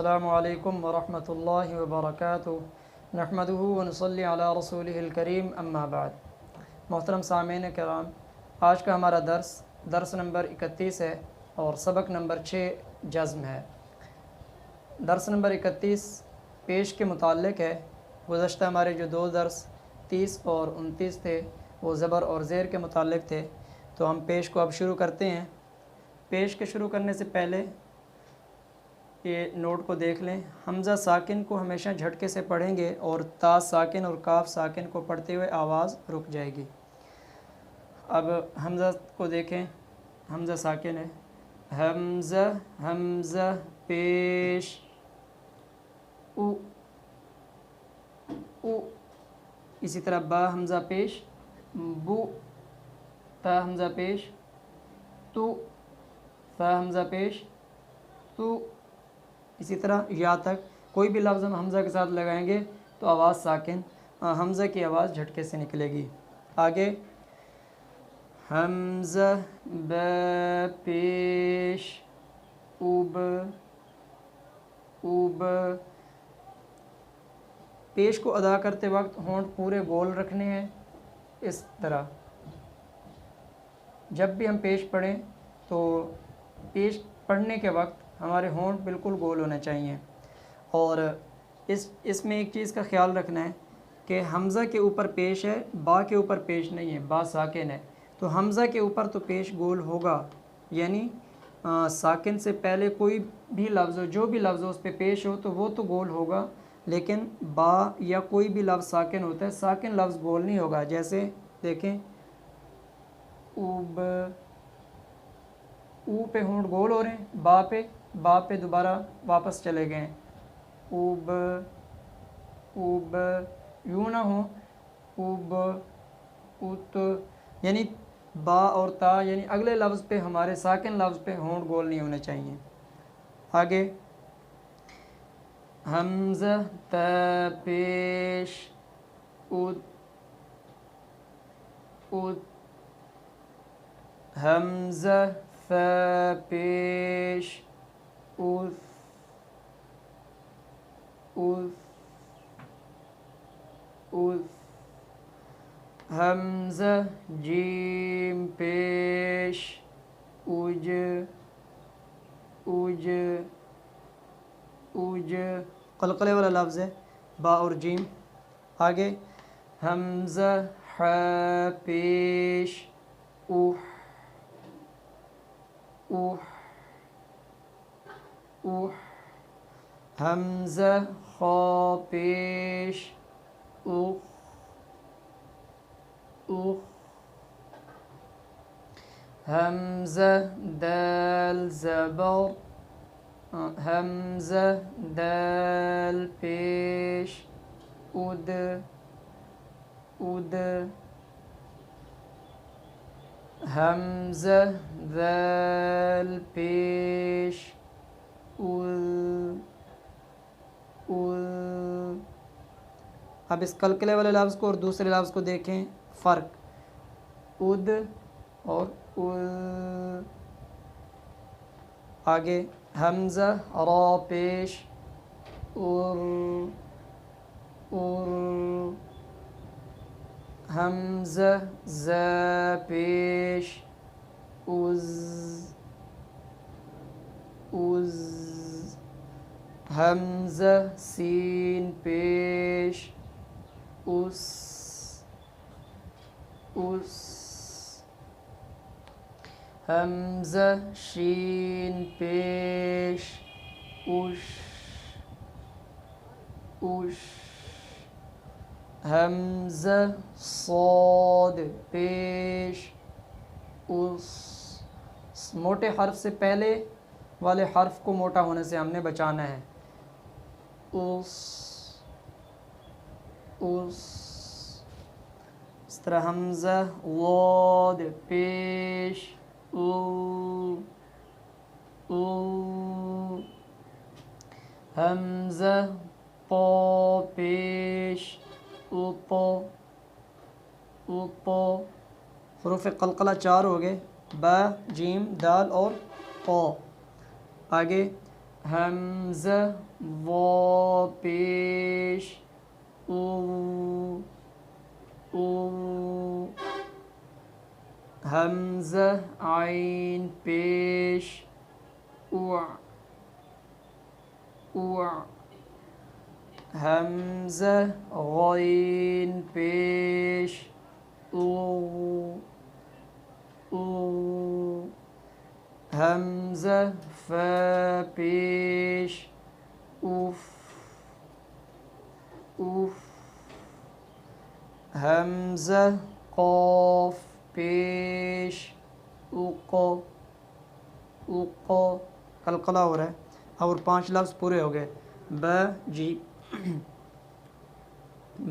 السلام علیکم ورحمۃ اللہ وبرکاتہ نحمدہ ونصلی علی رسولہ الکریم اما بعد۔ محترم سامعین کرام، آج کا ہمارا درس نمبر 31 ہے اور سبق نمبر 6 جزم ہے۔ درس نمبر 31 پیش کے متعلق ہے۔ گزشتہ ہمارے جو دو درس 30 اور 29 تھے وہ زبر اور زیر کے متعلق تھے، تو ہم پیش کو اب شروع کرتے ہیں۔ پیش کے شروع کرنے سے پہلے یہ نوٹ کو دیکھ لیں، حمزہ ساکن کو ہمیشہ جھٹکے سے پڑھیں گے اور تا ساکن اور کاف ساکن کو پڑھتے ہوئے آواز رک جائے گی۔ اب حمزہ کو دیکھیں، حمزہ ساکن ہے، حمزہ پیش او، اسی طرح با حمزہ پیش بو، تا حمزہ پیش تو، فا حمزہ پیش تو، اسی طرح یا تک کوئی بھی لفظ ہم حمزہ کے ساتھ لگائیں گے تو آواز ساکن، حمزہ کی آواز جھٹکے سے نکلے گی۔ آگے حمزہ با پیش اوب، پیش کو ادا کرتے وقت ہونٹ پورے گول رکھنے ہیں۔ اس طرح جب بھی ہم پیش پڑھیں تو پیش پڑھنے کے وقت ہمارے ہونٹ بالکل گول ہونے چاہیے۔ اور اس میں ایک چیز کا خیال رکھنا ہے کہ حمزہ کے اوپر پیش ہے، با کے اوپر پیش نہیں ہے، با ساکن ہے، تو حمزہ کے اوپر تو پیش گول ہوگا، یعنی ساکن سے پہلے کوئی بھی لفظ ہو، جو بھی لفظ ہو اس پہ پیش ہو تو وہ تو گول ہوگا، لیکن با یا کوئی بھی لفظ ساکن ہوتا ہے، ساکن لفظ گول نہیں ہوگا۔ جیسے دیکھیں اوب، او پہ ہونٹ گول ہو رہے ہیں، با پہ دوبارہ واپس چلے گئے ہیں۔ اوب، یوں نہ ہو اوب، اوت، یعنی با اور تا یعنی اگلے لفظ پہ، ہمارے ساکن لفظ پہ ہونٹ گول نہیں ہونے چاہیے۔ آگے حمزہ تا پیش اوت، حمزہ ثا پیش اوث، حمزہ جیم پیش اوج، قلقلے والا لفظ ہے با اور جیم۔ آگے حمزہ ح پیش اوح، حمزہ خا پیش اوخ، حمزہ دال زبر، حمزہ دال پیش اد، حمزہ ذال پیش اب اس قلقلے والے لفظ کو اور دوسرے لفظ کو دیکھیں، فرق اد اور آگے حمزہ را پیش حمزہ ز پیش حمزہ سین پیش حمزہ شین پیش حمزہ صاد پیش موٹے حرف سے پہلے والے حرف کو موٹا ہونے سے ہم نے بچانا ہے۔ اس طرح حمزہ واد پیش حمزہ طا پیش حروف قلقلہ 4 ہو گئے، با، جیم، دال اور طا۔ آگے حمزہ وا پیش او او حمزہ عین پیش او او حمزہ غین پیش او او حمزہ فا پیش اوف اوف حمزہ قاف پیش اوقو اوقو قلقلہ ہو رہا ہے اور 5 لفظ پورے ہو گئے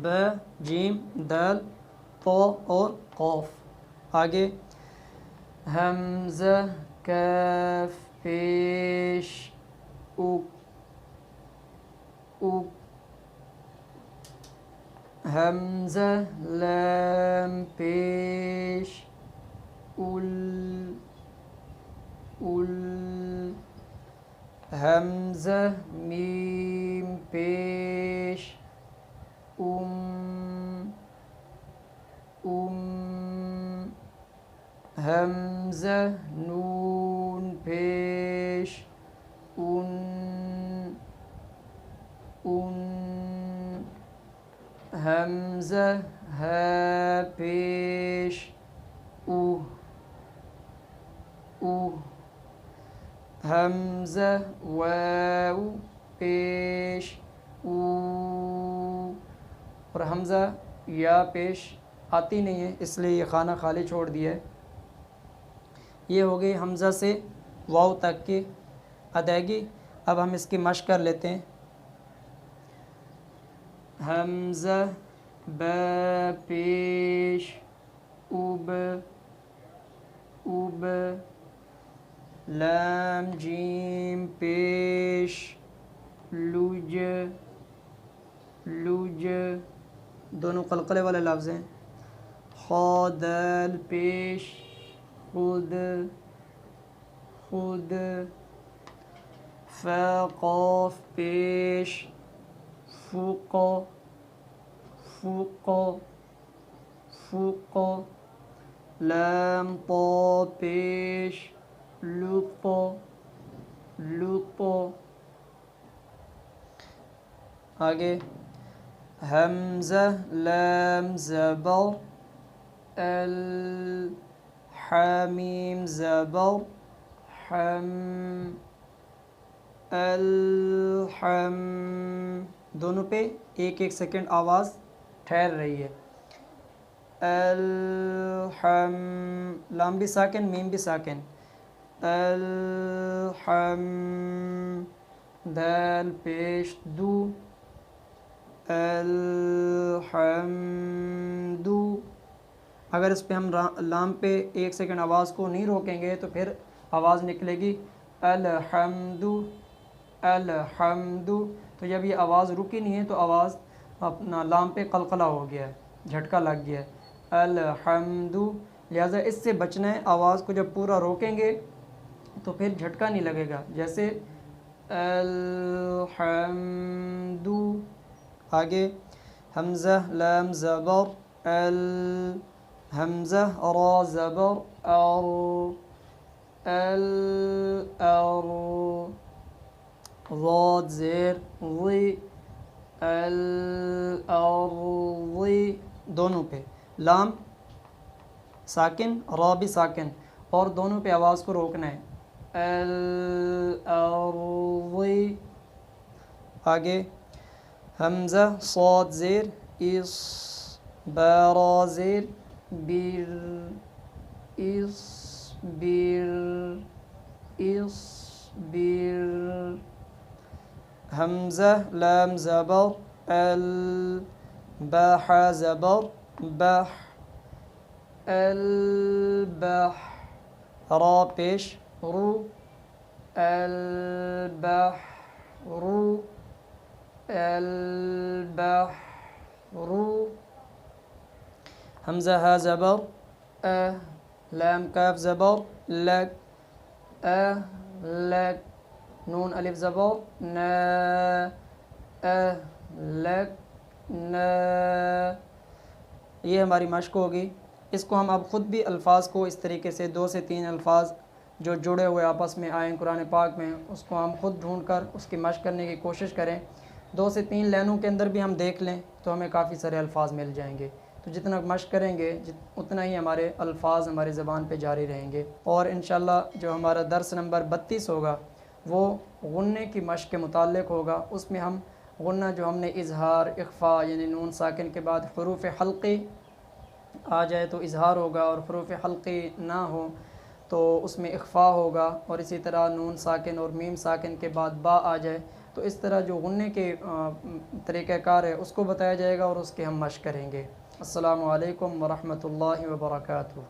ب جیم دال طا اور قاف آگے حمزہ کاف پیش اوک اوک حمزہ لام پیش اول اول حمزہ میم پیش حمزہ نون پیش ان حمزہ ہا پیش او حمزہ واو پیش او اور حمزہ یا پیش آتی نہیں ہے اس لیے یہ خانہ خالی چھوڑ دیا ہے. یہ ہو گئی حمزہ سے واو تک کی ادائیگی. اب ہم اس کی مشق کر لیتے ہیں. حمزہ با پیش اوب اوب لام جیم پیش لوج لوج دونوں قلقلے والے لفظ ہیں. خا دال پیش خود خود فا قاف پیش فوق فوق فوق لام طا پیش لط لط آگے حمزہ لام زبر ال حامیم زبر حم الحم دونوں پہ 1 سیکنڈ آواز ٹھہر رہی ہے. الحم لام بھی ساکن میم بھی ساکن. الحم دال پیش دو الحمدو. اگر اس پہ ہم لام پہ 1 سیکنڈ آواز کو نہیں روکیں گے تو پھر آواز نکلے گی الحمدو الحمدو. تو جب یہ آواز رکی نہیں ہے تو آواز اپنا لام پہ قلقلہ ہو گیا ہے, جھٹکا لگ گیا ہے. الحمدو لہٰذا اس سے بچنا ہے. آواز کو جب پورا روکیں گے تو پھر جھٹکا نہیں لگے گا. جیسے الحمدو. آگے حمزہ لام زبر ال حمزہ را زبر ار الار ضاد زیر ضی الارضی دونوں پہ لام ساکن را بھی ساکن اور دونوں پہ آواز کو روکنا ہے. الارضی. آگے حمزہ صاد زیر اس بارا زیر بیر اس بیر اس بیر حمزہ لام زبر ال بح زبر بح البح را پیش رو البحر البحر. حمزہ ہا زبر لام کاف زبر لک لک نون الف زبر ن لک ن، یہ ہماری مشق ہوگی۔ اس کو ہم اب خود بھی الفاظ کو اس طریقے سے 2 سے 3 الفاظ جو جڑے ہوئے آپس میں آئیں قرآن پاک میں، اس کو ہم خود ڈھونڈ کر اس کی مشق کرنے کی کوشش کریں۔ 2 سے 3 لائنوں کے اندر بھی ہم دیکھ لیں تو ہمیں کافی سارے الفاظ مل جائیں گے۔ تو جتنا مشق کریں گے اتنا ہی ہمارے الفاظ ہماری زبان پہ جاری رہیں گے۔ اور انشاءاللہ جو ہمارا درس نمبر 32 ہوگا وہ غنّے کی مشق کے متعلق ہوگا۔ اس میں ہم غنّہ جو ہم نے اظہار، اخفاء یعنی نون ساکن کے بعد حروف حلقی آ جائے تو اظہار ہوگا، اور حروف حلقی نہ ہو تو اس میں اخفاء ہوگا، اور اسی طرح نون ساکن اور میم ساکن کے بعد با آ جائے تو اس طرح جو غنّے کے طریقہ کار ہے اس کو بتایا جائے گا اور اس کی ہم مشق کریں گے۔ السلام علیکم ورحمۃ اللہ وبرکاتہ۔